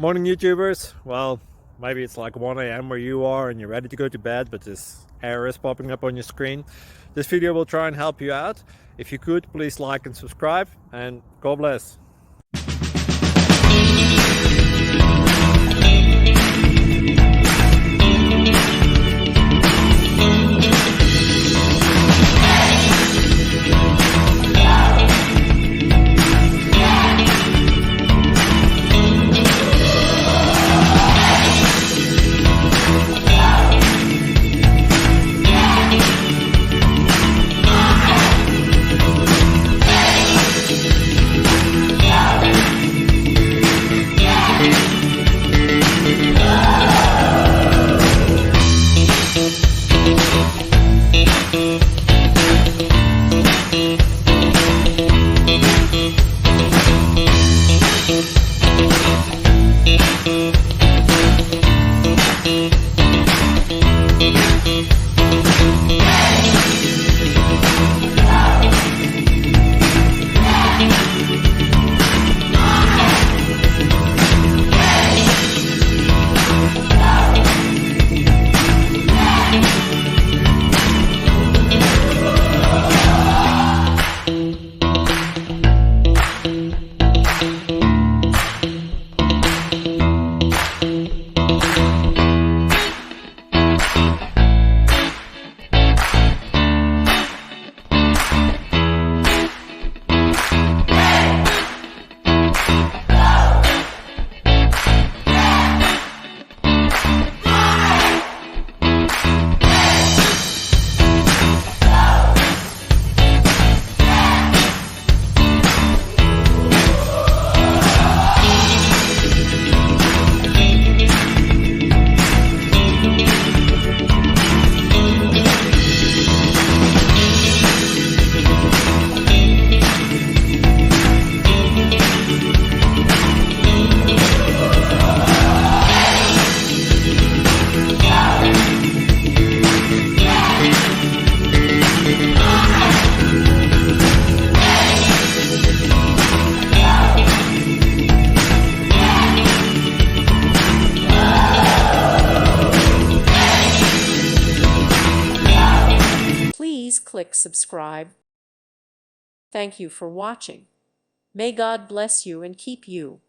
Morning YouTubers. Well, maybe it's like 1 a.m. where you are and you're ready to go to bed, but this error is popping up on your screen. This video will try and help you out. If you could, please like and subscribe, and God bless. Please click subscribe. Thank you for watching. May God bless you and keep you.